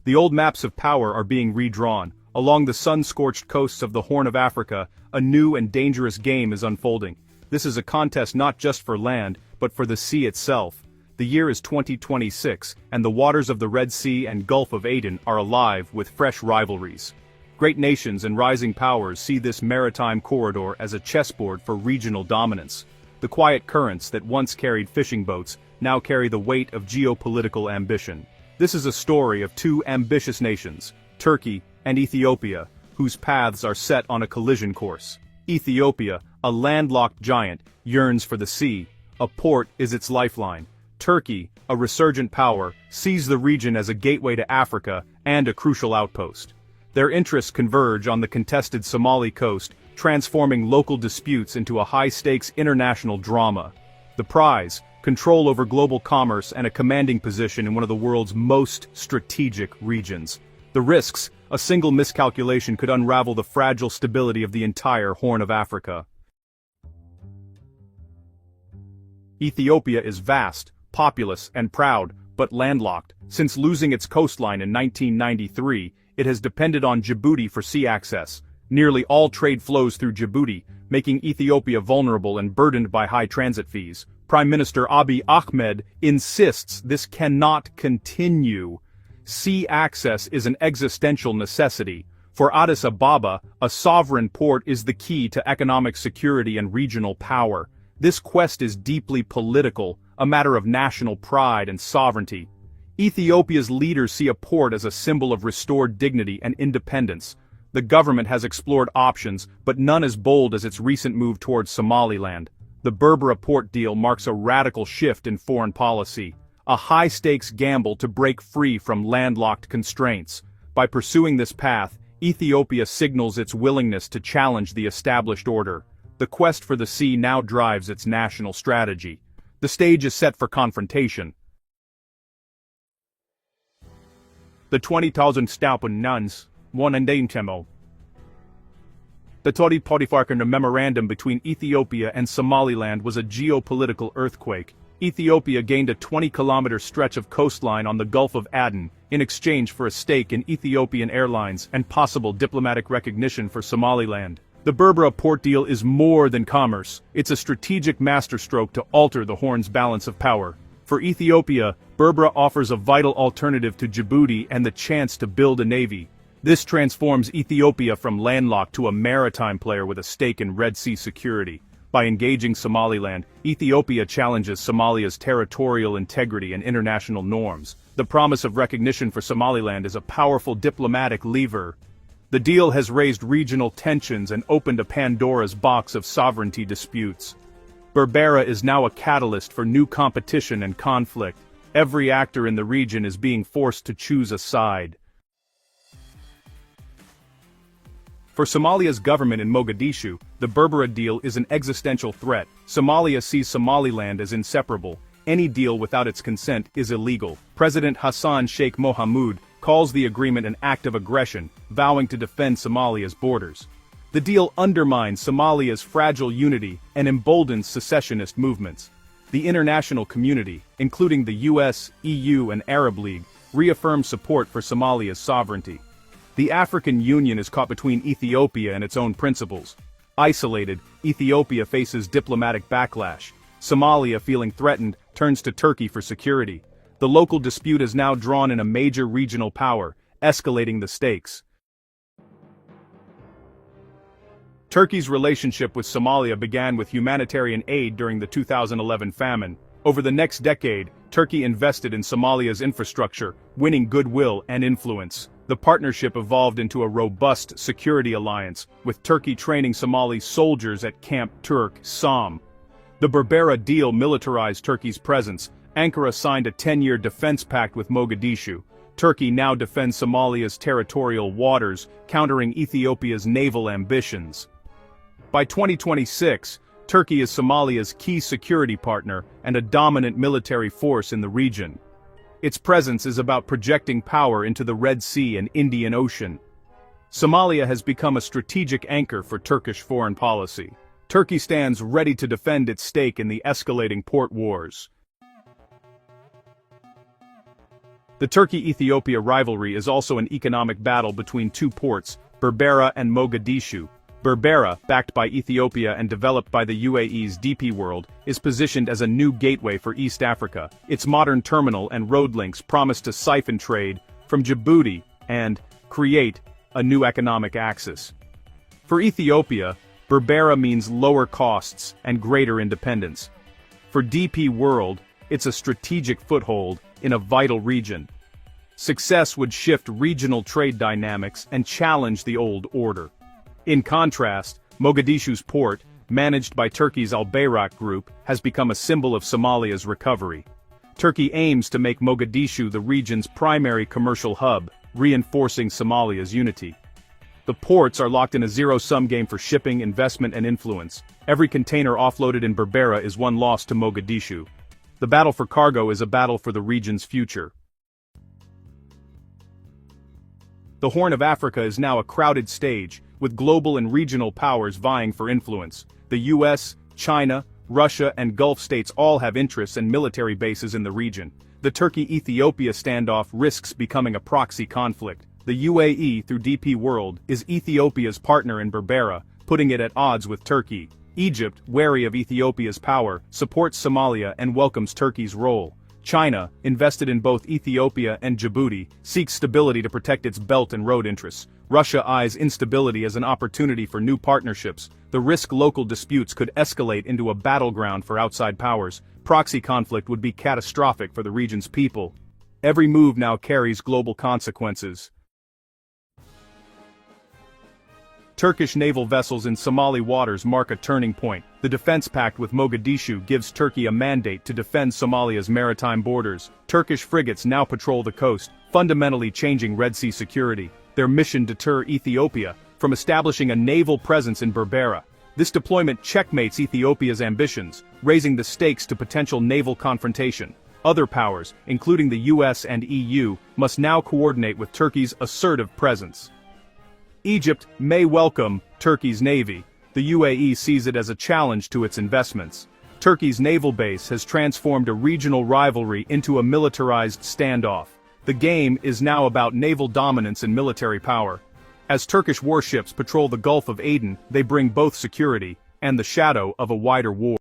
The old maps of power are being redrawn. Along the sun-scorched coasts of the Horn of Africa, a new and dangerous game is unfolding. This is a contest not just for land, but for the sea itself. The year is 2026, and the waters of the Red Sea and Gulf of Aden are alive with fresh rivalries. Great nations and rising powers see this maritime corridor as a chessboard for regional dominance. The quiet currents that once carried fishing boats now carry the weight of geopolitical ambition. This is a story of two ambitious nations, Turkey and Ethiopia, whose paths are set on a collision course. Ethiopia, a landlocked giant, yearns for the sea. A port is its lifeline. Turkey, a resurgent power, sees the region as a gateway to Africa and a crucial outpost. Their interests converge on the contested Somali coast, transforming local disputes into a high-stakes international drama. The prize, control over global commerce and a commanding position in one of the world's most strategic regions. The risks, a single miscalculation could unravel the fragile stability of the entire Horn of Africa. Ethiopia is vast, populous, and proud, but landlocked. Since losing its coastline in 1993, it has depended on Djibouti for sea access. Nearly all trade flows through Djibouti, making Ethiopia vulnerable and burdened by high transit fees. Prime Minister Abiy Ahmed insists this cannot continue. Sea access is an existential necessity. For Addis Ababa, a sovereign port is the key to economic security and regional power. This quest is deeply political, a matter of national pride and sovereignty. Ethiopia's leaders see a port as a symbol of restored dignity and independence. The government has explored options, but none as bold as its recent move towards Somaliland. The Berbera port deal marks a radical shift in foreign policy, a high-stakes gamble to break free from landlocked constraints. By pursuing this path, Ethiopia signals its willingness to challenge the established order. The quest for the sea now drives its national strategy. The stage is set for confrontation. The 20,000 Staupen nuns, one and Temo. The Tori Potifarkan memorandum between Ethiopia and Somaliland was a geopolitical earthquake. Ethiopia gained a 20-kilometer stretch of coastline on the Gulf of Aden, in exchange for a stake in Ethiopian Airlines and possible diplomatic recognition for Somaliland. The Berbera port deal is more than commerce, it's a strategic masterstroke to alter the Horn's balance of power. For Ethiopia, Berbera offers a vital alternative to Djibouti and the chance to build a navy. This transforms Ethiopia from landlocked to a maritime player with a stake in Red Sea security. By engaging Somaliland, Ethiopia challenges Somalia's territorial integrity and international norms. The promise of recognition for Somaliland is a powerful diplomatic lever. The deal has raised regional tensions and opened a Pandora's box of sovereignty disputes. Berbera is now a catalyst for new competition and conflict. Every actor in the region is being forced to choose a side. For Somalia's government in Mogadishu, the Berbera deal is an existential threat. Somalia sees Somaliland as inseparable. Any deal without its consent is illegal. President Hassan Sheikh Mohamud calls the agreement an act of aggression, vowing to defend Somalia's borders. The deal undermines Somalia's fragile unity and emboldens secessionist movements. The international community, including the US, EU, and Arab League, reaffirms support for Somalia's sovereignty. The African Union is caught between Ethiopia and its own principles. Isolated, Ethiopia faces diplomatic backlash. Somalia, feeling threatened, turns to Turkey for security. The local dispute is now drawn in a major regional power, escalating the stakes. Turkey's relationship with Somalia began with humanitarian aid during the 2011 famine. Over the next decade, Turkey invested in Somalia's infrastructure, winning goodwill and influence. The partnership evolved into a robust security alliance, with Turkey training Somali soldiers at Camp Turk Sam. The Berbera deal militarized Turkey's presence. Ankara signed a 10-year defense pact with Mogadishu. Turkey now defends Somalia's territorial waters, countering Ethiopia's naval ambitions. By 2026, Turkey is Somalia's key security partner and a dominant military force in the region. Its presence is about projecting power into the Red Sea and Indian Ocean. Somalia has become a strategic anchor for Turkish foreign policy. Turkey stands ready to defend its stake in the escalating port wars. The Turkey-Ethiopia rivalry is also an economic battle between two ports, Berbera and Mogadishu. Berbera, backed by Ethiopia and developed by the UAE's DP World, is positioned as a new gateway for East Africa. Its modern terminal and road links promise to siphon trade from Djibouti and create a new economic axis. For Ethiopia, Berbera means lower costs and greater independence. For DP World, it's a strategic foothold in a vital region. Success would shift regional trade dynamics and challenge the old order. In contrast, Mogadishu's port, managed by Turkey's Al Bayrak Group, has become a symbol of Somalia's recovery. Turkey aims to make Mogadishu the region's primary commercial hub, reinforcing Somalia's unity. The ports are locked in a zero-sum game for shipping, investment and influence. Every container offloaded in Berbera is one loss to Mogadishu. The battle for cargo is a battle for the region's future. The Horn of Africa is now a crowded stage, with global and regional powers vying for influence. The US, China, Russia and Gulf states all have interests and military bases in the region. The Turkey-Ethiopia standoff risks becoming a proxy conflict. The UAE, through DP World, is Ethiopia's partner in Berbera, putting it at odds with Turkey. Egypt, wary of Ethiopia's power, supports Somalia and welcomes Turkey's role. China, invested in both Ethiopia and Djibouti, seeks stability to protect its belt and road interests. Russia eyes instability as an opportunity for new partnerships. The risk local disputes could escalate into a battleground for outside powers. Proxy conflict would be catastrophic for the region's people. Every move now carries global consequences. Turkish naval vessels in Somali waters mark a turning point. The defense pact with Mogadishu gives Turkey a mandate to defend Somalia's maritime borders. Turkish frigates now patrol the coast, fundamentally changing Red Sea security. Their mission deters Ethiopia from establishing a naval presence in Berbera. This deployment checkmates Ethiopia's ambitions, raising the stakes to potential naval confrontation. Other powers, including the US and EU, must now coordinate with Turkey's assertive presence. Egypt may welcome Turkey's navy. The UAE sees it as a challenge to its investments. Turkey's naval base has transformed a regional rivalry into a militarized standoff. The game is now about naval dominance and military power. As Turkish warships patrol the Gulf of Aden, they bring both security and the shadow of a wider war.